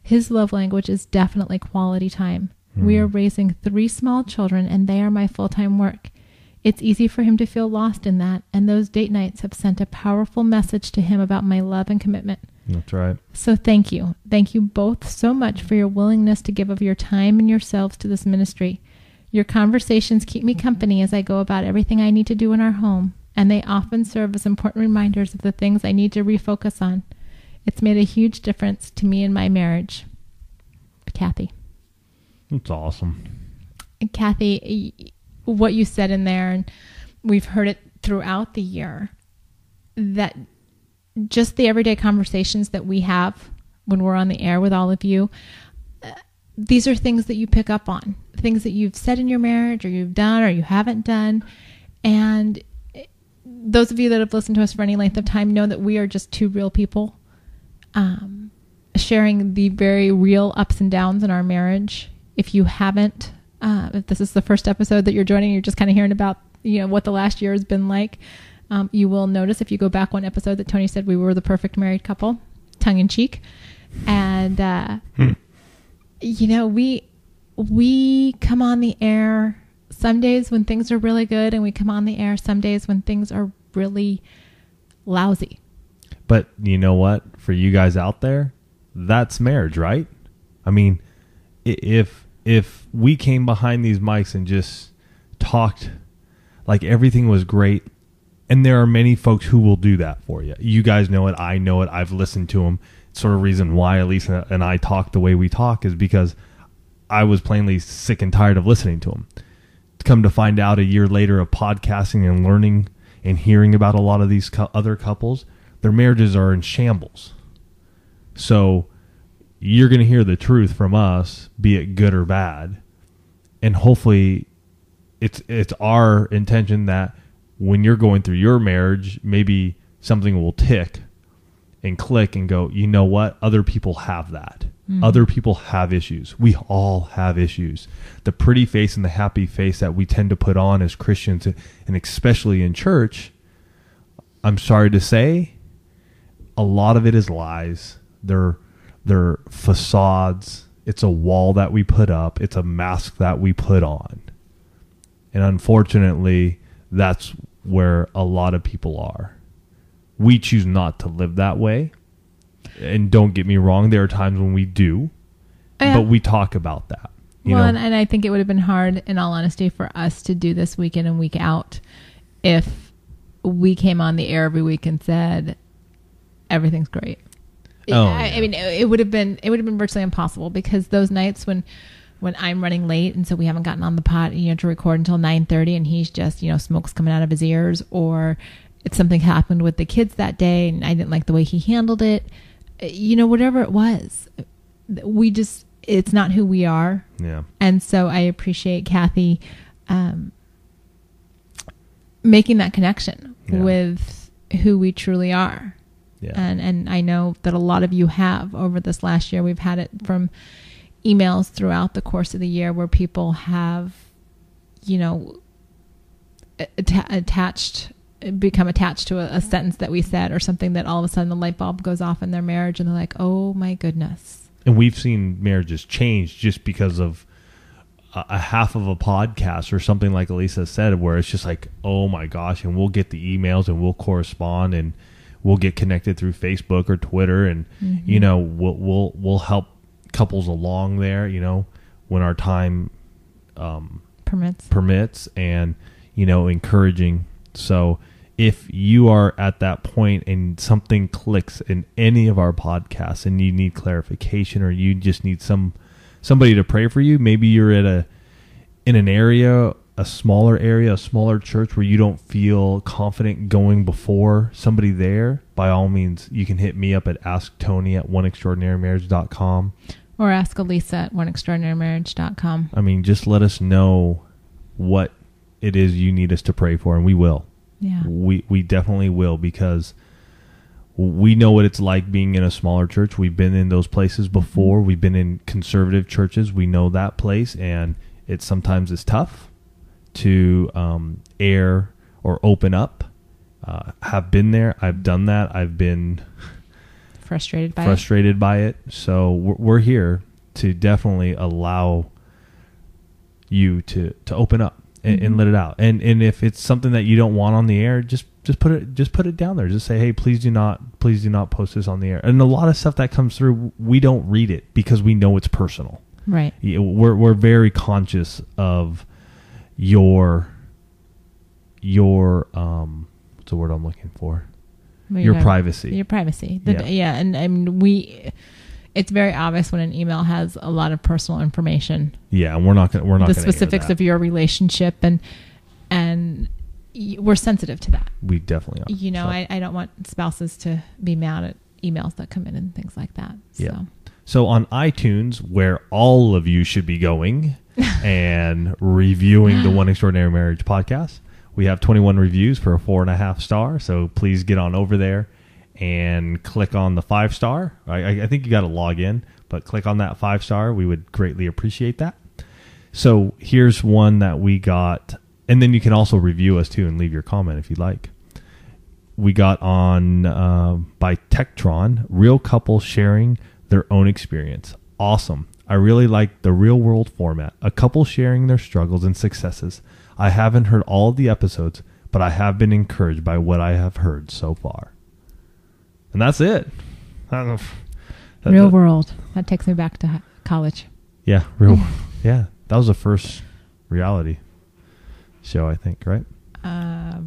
His love language is definitely quality time. We are raising 3 small children and they are my full-time work. It's easy for him to feel lost in that, and those date nights have sent a powerful message to him about my love and commitment. That's right. So thank you. Thank you both so much for your willingness to give of your time and yourselves to this ministry. Your conversations keep me company as I go about everything I need to do in our home, and they often serve as important reminders of the things I need to refocus on. It's made a huge difference to me in my marriage. Kathy. That's awesome. And Kathy, what you said in there, and we've heard it throughout the year, that just the everyday conversations that we have when we're on the air with all of you, these are things that you pick up on, things that you've said in your marriage or you've done or you haven't done. And those of you that have listened to us for any length of time know that we are just two real people sharing the very real ups and downs in our marriage. If you haven't, if this is the first episode that you're joining, you're just kind of hearing about, what the last year has been like. You will notice if you go back one episode that Tony said we were the perfect married couple, tongue in cheek. And, we come on the air some days when things are really good, and we come on the air some days when things are really lousy. But you know what? For you guys out there, that's marriage, right? I mean, if we came behind these mics and just talked like everything was great, and there are many folks who will do that for you. You guys know it. I know it. I've listened to them. Sort of reason why Elisa and I talk the way we talk is because I was plainly sick and tired of listening to them. To come to find out a year later of podcasting and learning and hearing about a lot of these other couples, their marriages are in shambles. So you're going to hear the truth from us, be it good or bad. And hopefully it's our intention that when you're going through your marriage, maybe something will tick and click and go, you know what? Other people have that. Mm-hmm. Other people have issues. We all have issues. The pretty face and the happy face that we tend to put on as Christians, and especially in church, I'm sorry to say, a lot of it is lies. They're facades. It's a wall that we put up. It's a mask that we put on. And unfortunately, that's where a lot of people are. We choose not to live that way. And don't get me wrong, there are times when we do, but we talk about that. And I think it would have been hard, in all honesty, for us to do this week in and week out if we came on the air every week and said everything's great. I mean, it would have been virtually impossible, because those nights when I'm running late and so we haven't gotten on the pot, to record until 9:30, and he's just, smoke's coming out of his ears, or it's something happened with the kids that day and I didn't like the way he handled it. Whatever it was, it's not who we are. Yeah. And so I appreciate Kathy making that connection with who we truly are. Yeah. And I know that a lot of you have over this last year. We've had it from emails throughout the course of the year where people have, become attached to a sentence that we said, or something that all of a sudden the light bulb goes off in their marriage, and they're like, oh my goodness, And we've seen marriages change just because of a half of a podcast or something like Elisa said, where it's just like, oh my gosh, and we'll get the emails and we'll correspond and we'll get connected through Facebook or Twitter, and you know, we'll help couples along there, you know, when our time permits, and you know, encouraging. So if you are at that point and something clicks in any of our podcasts and you need clarification, or you just need somebody to pray for you, maybe you're in an area, a smaller church where you don't feel confident going before somebody there, by all means, you can hit me up at asktony@oneextraordinarymarriage.com. Or ask Elisa at oneextraordinarymarriage.com. I mean, just let us know what it is you need us to pray for, and we will. Yeah. We definitely will, because we know what it's like being in a smaller church. We've been in those places before. We've been in conservative churches. We know that place, and sometimes it's tough to air or open up. Have been there. I've done that. I've been frustrated by it. So we're here to definitely allow you to open up and let it out. And if it's something that you don't want on the air, just put it down there. Just say, hey, please do not post this on the air. And a lot of stuff that comes through, we don't read it because we know it's personal. Right. We're very conscious of your what's the word I'm looking for? Your privacy. Your privacy. Yeah. And I mean, it's very obvious when an email has a lot of personal information. Yeah, and we're not the specifics of your relationship, and we're sensitive to that. We definitely are. You know, I don't want spouses to be mad at emails that come in and things like that. So. Yeah. So on iTunes, where all of you should be going and reviewing the One Extraordinary Marriage podcast, we have 21 reviews for a 4.5 star. So please get on over there and click on the 5-star. I think you got to log in, but click on that 5-star. We would greatly appreciate that. So here's one that we got, and then you can also review us too and leave your comment if you'd like. We got on by Tektron, real couples sharing their own experience. Awesome. I really like the real world format. A couple sharing their struggles and successes. I haven't heard all of the episodes, but I have been encouraged by what I have heard so far. And that's it. Real world. That takes me back to college. Yeah, yeah, that was the first reality show, I think, right?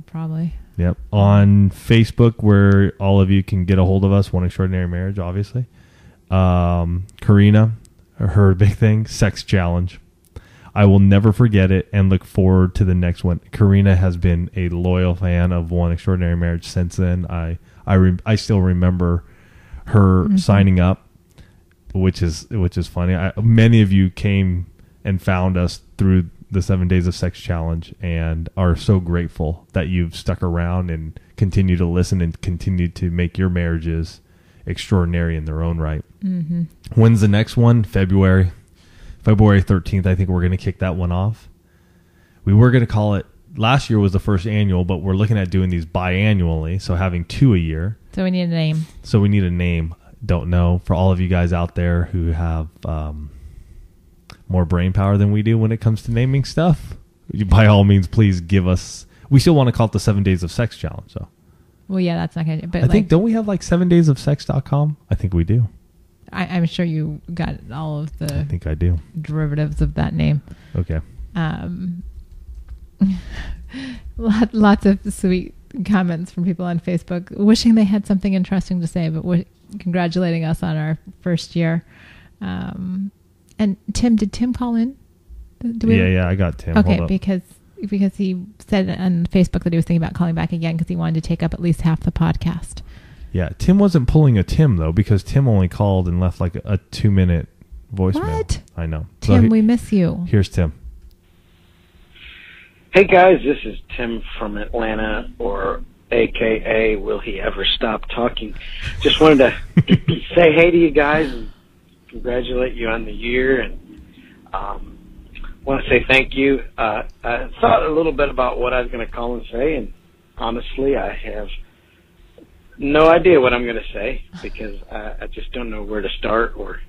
Probably. Yep. On Facebook, where all of you can get a hold of us, One Extraordinary Marriage, obviously. Karina, her big thing, sex challenge. I will never forget it and look forward to the next one. Karina has been a loyal fan of One Extraordinary Marriage since then. I still remember her signing up, which is funny. Many of you came and found us through the 7 Days of Sex Challenge and are so grateful that you've stuck around and continue to listen and continue to make your marriages extraordinary in their own right. Mm-hmm. When's the next one? February 13th. I think we're going to kick that one off. We were going to call it, last year was the first annual, but we're looking at doing these biannually, so having 2 a year. So we need a name. Don't know. For all of you guys out there who have more brain power than we do when it comes to naming stuff, by all means, please give us. We still want to call it the 7 Days of Sex Challenge, though. Well, yeah, that's not going to. But I think, don't we have like 7daysofsex.com? I think we do. I'm sure you got all of the. I think I do. Derivatives of that name. Okay. Lots of sweet comments from people on Facebook wishing they had something interesting to say, but congratulating us on our first year. And Tim, did Tim call in? Yeah, I got Tim. Okay, because he said on Facebook that he was thinking about calling back again because he wanted to take up at least half the podcast. Yeah, Tim wasn't pulling a Tim, though, because Tim only called and left like a 2-minute voicemail. What? I know. Tim, so we miss you. Here's Tim. Hey, guys, this is Tim from Atlanta, or a.k.a. Will He Ever Stop Talking? Just wanted to say hey to you guys and congratulate you on the year, and want to say thank you. I thought a little bit about what I was going to call and say, and honestly, I have no idea what I'm going to say because I just don't know where to start or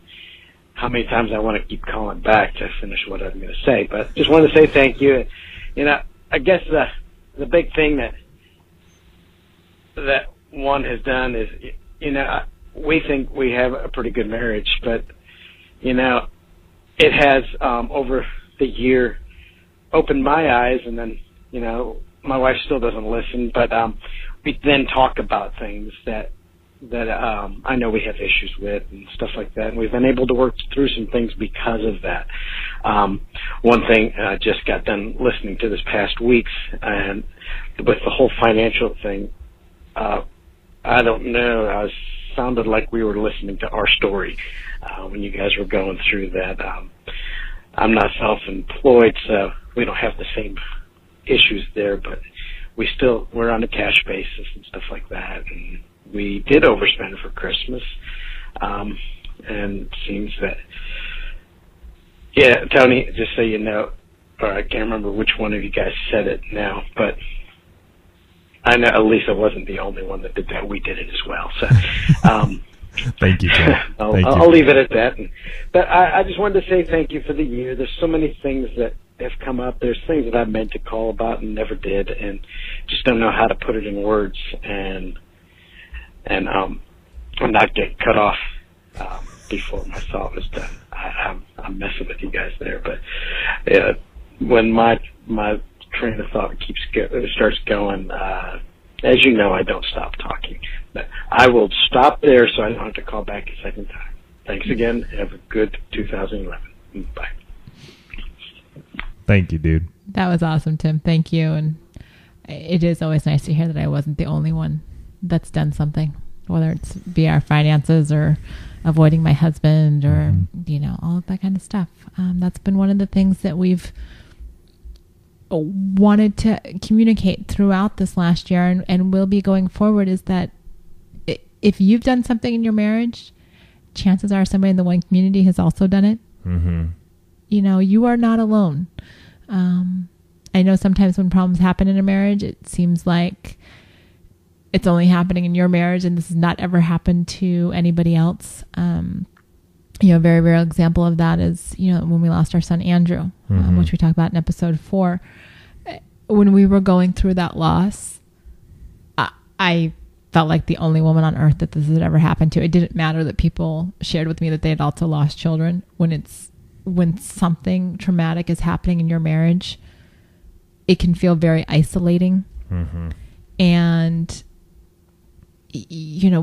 how many times I want to keep calling back to finish what I'm going to say, but just wanted to say thank you. I guess the big thing that one has done is, we think we have a pretty good marriage, but, it has, over the year, opened my eyes, and then, my wife still doesn't listen, but we then talk about things that I know we have issues with and stuff like that, and we've been able to work through some things because of that. One thing I just got done listening to this past week's, and with the whole financial thing, I don't know, it sounded like we were listening to our story when you guys were going through that. I'm not self-employed, so we don't have the same issues there, but we're on a cash basis and stuff like that, and we did overspend for Christmas, and it seems that, Tony, just so you know, or I can't remember which one of you guys said it now, but I know Lisa wasn't the only one that did that. We did it as well. So, thank you, Tim. I'll leave it at that. But I just wanted to say thank you for the year. There's so many things that have come up. There's things that I meant to call about and never did, and just don't know how to put it in words and not get cut off before my thought was done. I'm messing with you guys there, but when my train of thought starts going, as you know, I don't stop talking. But I will stop there so I don't have to call back a second time. Thanks again. Have a good 2011. Bye. Thank you, dude. That was awesome, Tim. Thank you. And it is always nice to hear that I wasn't the only one that's done something, whether it's via our finances or avoiding my husband or, all of that kind of stuff. That's been one of the things that we've wanted to communicate throughout this last year and will be going forward, is that if you've done something in your marriage, chances are somebody in the One Community has also done it. Mm-hmm. You are not alone. I know sometimes when problems happen in a marriage, it seems like it's only happening in your marriage and this has not ever happened to anybody else. A very real example of that is, when we lost our son, Andrew, which we talked about in episode 4. When we were going through that loss, I felt like the only woman on earth that this had ever happened to. It didn't matter that people shared with me that they had also lost children. When something traumatic is happening in your marriage, it can feel very isolating. Mm-hmm. And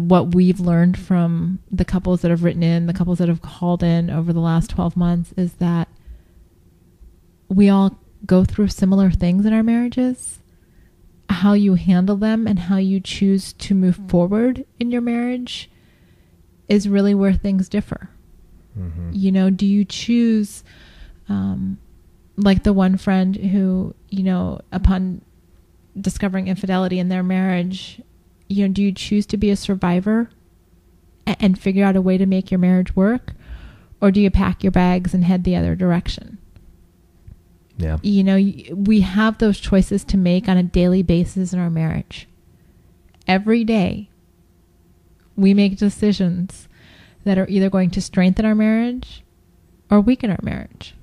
what we've learned from the couples that have written in, the couples that have called in over the last 12 months is that we all go through similar things in our marriages. How you handle them and how you choose to move forward in your marriage is really where things differ. Mm-hmm. Do you choose, like the one friend who, upon discovering infidelity in their marriage, do you choose to be a survivor and figure out a way to make your marriage work? Or do you pack your bags and head the other direction? Yeah. We have those choices to make on a daily basis in our marriage. Every day, we make decisions that are either going to strengthen our marriage or weaken our marriage.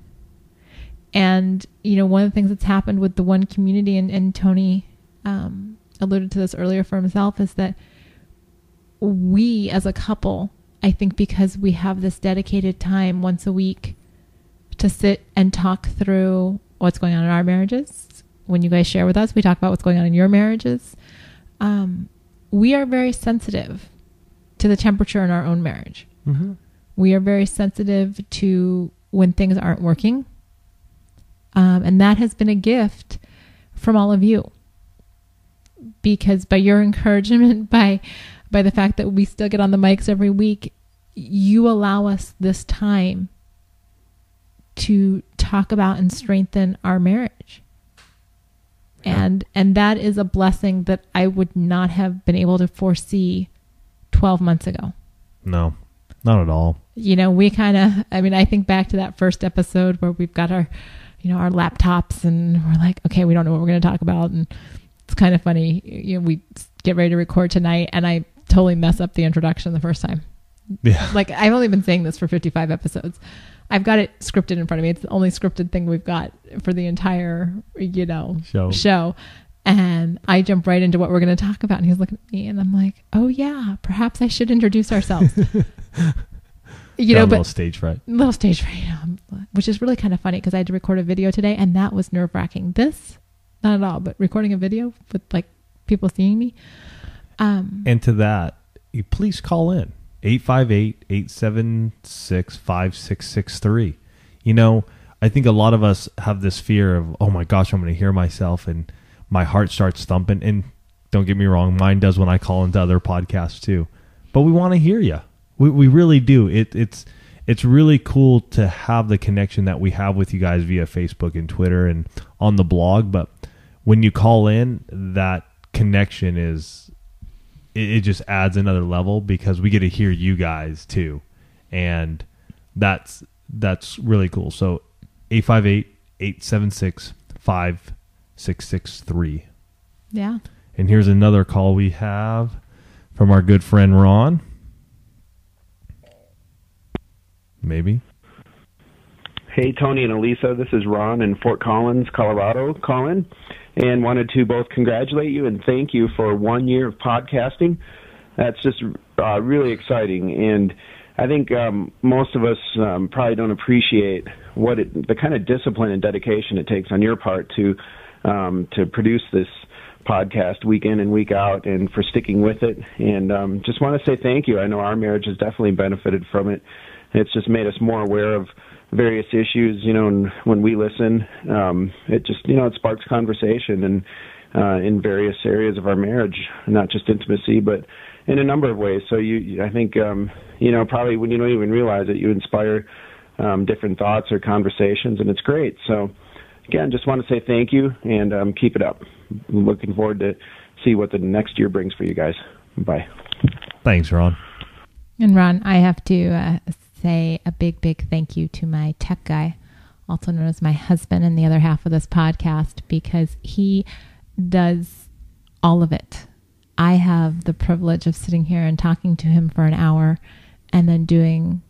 And, one of the things that's happened with the One Community, and Tony alluded to this earlier for himself, is that we as a couple, I think because we have this dedicated time once a week to sit and talk through what's going on in our marriages. When you guys share with us, we talk about what's going on in your marriages. We are very sensitive to the temperature in our own marriage. Mm-hmm. We are very sensitive to when things aren't working. And that has been a gift from all of you. Because by your encouragement, by the fact that we still get on the mics every week, you allow us this time to talk about and strengthen our marriage. Yeah. And that is a blessing that I would not have been able to foresee 12 months ago. No, not at all. We kind of, I think back to that first episode where we've got our, our laptops and we're like, okay, we don't know what we're going to talk about. And it's kind of funny. We get ready to record tonight and I totally mess up the introduction the first time. Yeah. Like, I've only been saying this for 55 episodes. I've got it scripted in front of me. It's the only scripted thing we've got for the entire, show. And I jump right into what we're going to talk about. And he's looking at me and I'm like, oh yeah, perhaps I should introduce ourselves. Little stage fright. Little stage fright, which is really kind of funny because I had to record a video today and that was nerve wracking. This, not at all, but recording a video with like people seeing me. And to that, you please call in 858-876-5663. I think a lot of us have this fear of, oh my gosh, I'm going to hear myself and my heart starts thumping. And don't get me wrong, mine does when I call into other podcasts too. But we want to hear you. We really do. It's really cool to have the connection that we have with you guys via Facebook and Twitter and on the blog. But when you call in, that connection it just adds another level because we get to hear you guys too. And that's really cool. So 858-876-5663. Yeah. And here's another call we have from our good friend Ron. Maybe. Hey, Tony and Elisa, this is Ron in Fort Collins, Colorado, calling, and wanted to both congratulate you and thank you for 1 year of podcasting. That's just really exciting, and I think most of us probably don't appreciate the kind of discipline and dedication it takes on your part to produce this podcast week in and week out, and for sticking with it. And just want to say thank you. I know our marriage has definitely benefited from it. It's just made us more aware of various issues, and when we listen, it just, it sparks conversation and in various areas of our marriage, not just intimacy, but in a number of ways. So I think, probably when you don't even realize it, you inspire different thoughts or conversations, and it's great. So again, just want to say thank you and keep it up. I'm looking forward to see what the next year brings for you guys. Bye. Thanks, Ron. And Ron, I have to say a big, big thank you to my tech guy, also known as my husband, and the other half of this podcast, because he does all of it. I have the privilege of sitting here and talking to him for an hour and then doing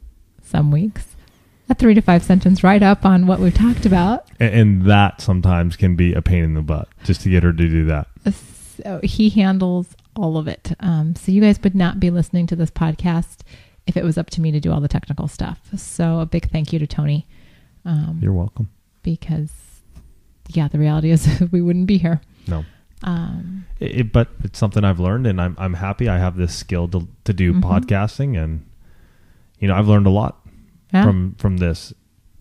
some weeks a 3 to 5 sentence write up on what we've talked about. And that sometimes can be a pain in the butt just to get her to do that. So he handles all of it. So you guys would not be listening to this podcast if it was up to me to do all the technical stuff. So a big thank you to Tony. You're welcome. Because, the reality is we wouldn't be here. No. But it's something I've learned, and I'm happy I have this skill to do podcasting, and I've learned a lot from this.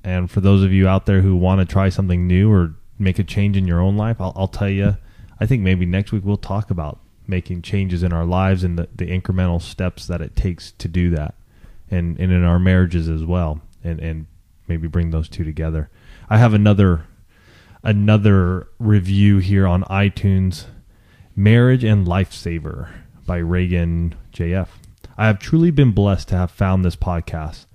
And for those of you out there who want to try something new or make a change in your own life, I'll tell you, I think maybe next week we'll talk about making changes in our lives and the incremental steps that it takes to do that, and in our marriages as well, and maybe bring those two together. I have another review here on iTunes, Marriage and Lifesaver by Reagan JF. I have truly been blessed to have found this podcast.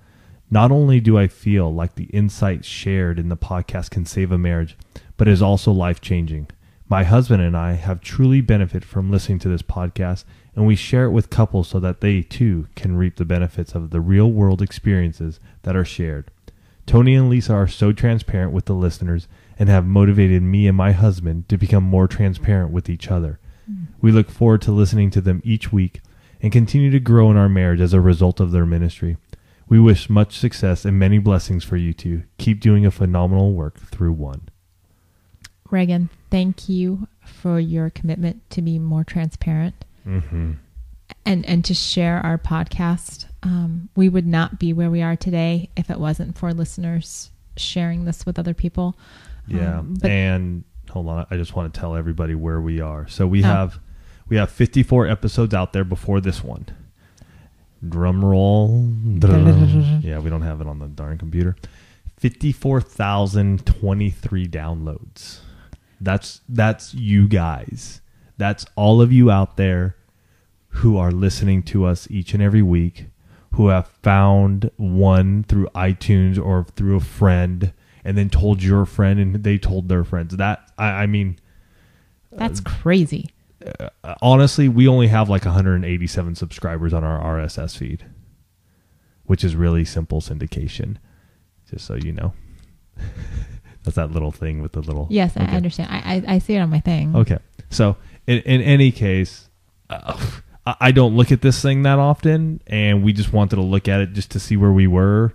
Not only do I feel like the insights shared in the podcast can save a marriage, but is also life-changing. My husband and I have truly benefited from listening to this podcast, and we share it with couples so that they too can reap the benefits of the real-world experiences that are shared. Tony and Lisa are so transparent with the listeners and have motivated me and my husband to become more transparent with each other. We look forward to listening to them each week and continue to grow in our marriage as a result of their ministry. We wish much success and many blessings for you two. Keep doing a phenomenal work through one. Reagan, thank you for your commitment to be more transparent and to share our podcast. We would not be where we are today if it wasn't for listeners sharing this with other people. Yeah. And hold on, I just want to tell everybody where we are. So we have 54 episodes out there before this one. Drum roll. Yeah, we don't have it on the darn computer. 54,023 downloads. That's you guys. That's all of you out there who are listening to us each and every week, who have found one through iTunes or through a friend and then told your friend and they told their friends. That I mean, that's crazy. Honestly, we only have like 187 subscribers on our RSS feed. which is really simple syndication. Just so you know. That's that little thing with the little... Yes, okay. I understand. I see it on my thing. Okay. So in any case, I don't look at this thing that often, and we just wanted to look at it just to see where we were.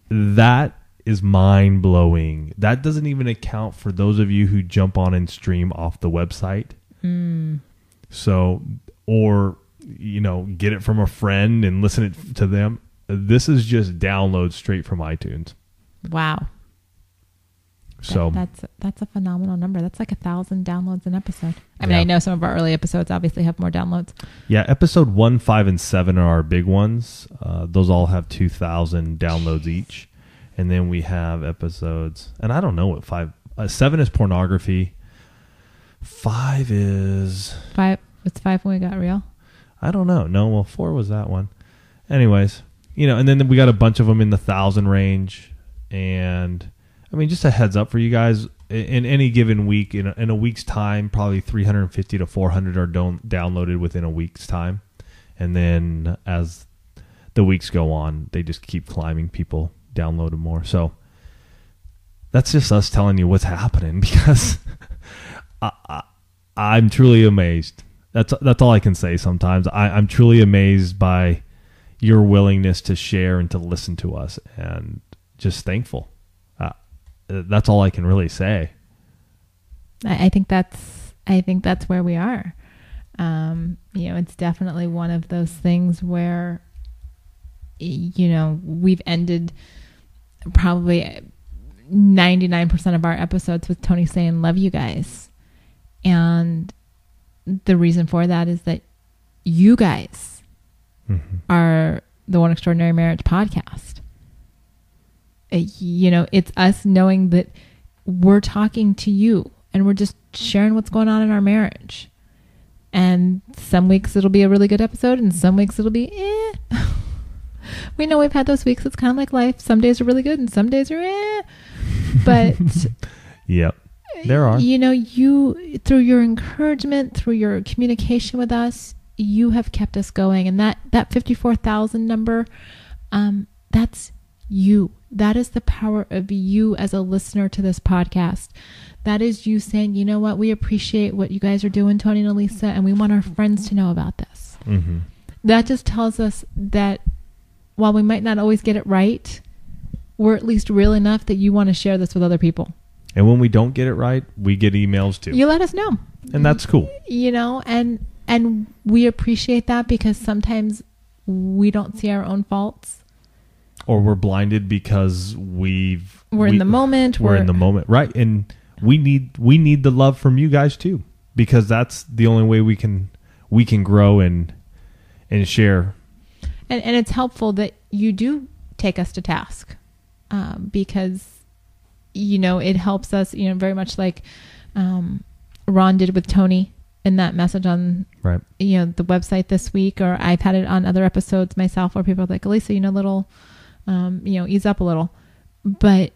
That is mind-blowing. That doesn't even account for those of you who jump on and stream off the website. So, or, get it from a friend and listen it to them. This is just download straight from iTunes. Wow. So that's a phenomenal number. That's like 1,000 downloads an episode. I mean, Yeah. I know some of our early episodes obviously have more downloads. yeah, episode 1, 5, and 7 are our big ones. Those all have 2,000 downloads each. And then we have episodes, and I don't know what 7 is pornography. 5 is... 5. What's 5 when we got real? I don't know. No, well, 4 was that one. Anyways, and then we got a bunch of them in the 1,000 range. And, I mean, just a heads up for you guys, in any given week, in a week's time, probably 350 to 400 are downloaded within a week's time. And then as the weeks go on, they just keep climbing. People download them more. So that's just us telling you what's happening, because I'm truly amazed. That's all I can say sometimes. I'm truly amazed by your willingness to share and to listen to us, and just thankful. That's all I can really say. I think that's where we are. It's definitely one of those things where, we've ended probably 99% of our episodes with Tony saying, "Love you guys." And the reason for that is that you guys are the One Extraordinary Marriage podcast. It's us knowing that we're talking to you and we're just sharing what's going on in our marriage. And some weeks it'll be a really good episode, and some weeks it'll be We know we've had those weeks. It's kind of like life. Some days are really good and some days are But yep, there are. You, through your encouragement, through your communication with us, you have kept us going. And that 54,000 number, that's you. That is the power of you as a listener to this podcast. That is you saying, you know what, we appreciate what you guys are doing, Tony and Elisa, and we want our friends to know about this. Mm-hmm. That just tells us that while we might not always get it right, we're at least real enough that you want to share this with other people. And when we don't get it right, we get emails too. You let us know. And that's cool. And we appreciate that, because sometimes we don't see our own faults. Or we're blinded because we're in the moment. We're in the moment, right? And we need the love from you guys too, because that's the only way we can grow and share. And it's helpful that you do take us to task, because it helps us. Very much like Ron did with Tony in that message on right. The website this week, or I've had it on other episodes myself, where people are like, Elisa, little. Ease up a little. But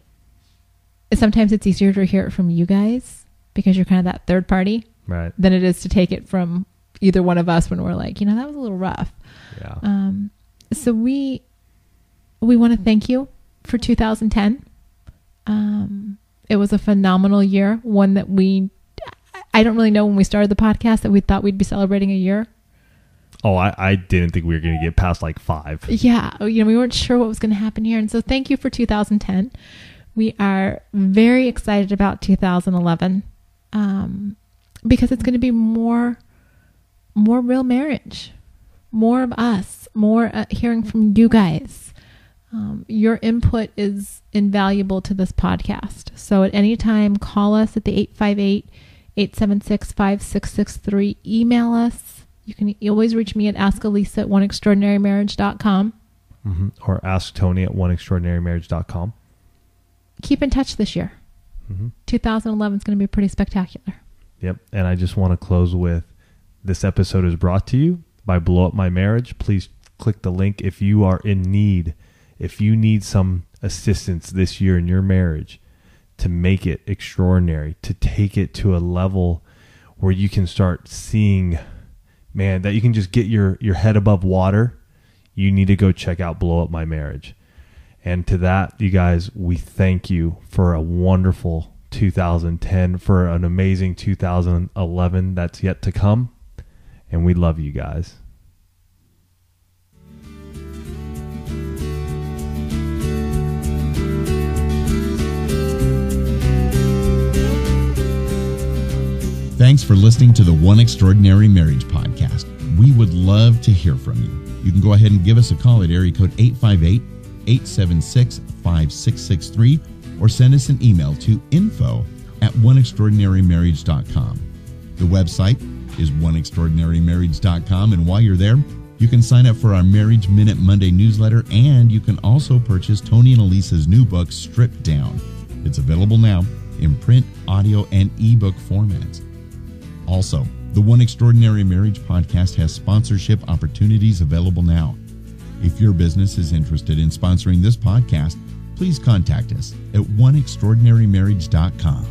sometimes it's easier to hear it from you guys, because you're kind of that third party, right, than it is to take it from either one of us when we're like, that was a little rough. Yeah. So we want to thank you for 2010. It was a phenomenal year, one that I don't really know when we started the podcast that we thought we'd be celebrating a year. Oh, I didn't think we were going to get past like 5. Yeah. We weren't sure what was going to happen here. And so thank you for 2010. We are very excited about 2011, because it's going to be more real marriage, more of us, more hearing from you guys. Your input is invaluable to this podcast. So at any time, call us at the 858-876-5663. Email us. You can always reach me at AskElisa at oneextraordinarymarriage.com. Mm-hmm. Or ask Tony at oneextraordinarymarriage.com. Keep in touch this year. Mm-hmm. 2011 is going to be pretty spectacular. Yep. And I just want to close with, this episode is brought to you by Blow Up My Marriage. Please click the link if you are in need. If you need some assistance this year in your marriage to make it extraordinary, to take it to a level where you can start seeing, man, that you can just get your head above water. you need to go check out Blow Up My Marriage. And to that, you guys, we thank you for a wonderful 2010, for an amazing 2011 that's yet to come. And we love you guys. Thanks for listening to the One Extraordinary Marriage podcast. We would love to hear from you. You can go ahead and give us a call at area code 858-876-5663 or send us an email to info@oneextraordinarymarriage.com. The website is oneextraordinarymarriage.com, and while you're there, you can sign up for our Marriage Minute Monday newsletter, and you can also purchase Tony and Elisa's new book, Stripped Down. It's available now in print, audio, and ebook formats. Also, the One Extraordinary Marriage podcast has sponsorship opportunities available now. If your business is interested in sponsoring this podcast, please contact us at oneextraordinarymarriage.com.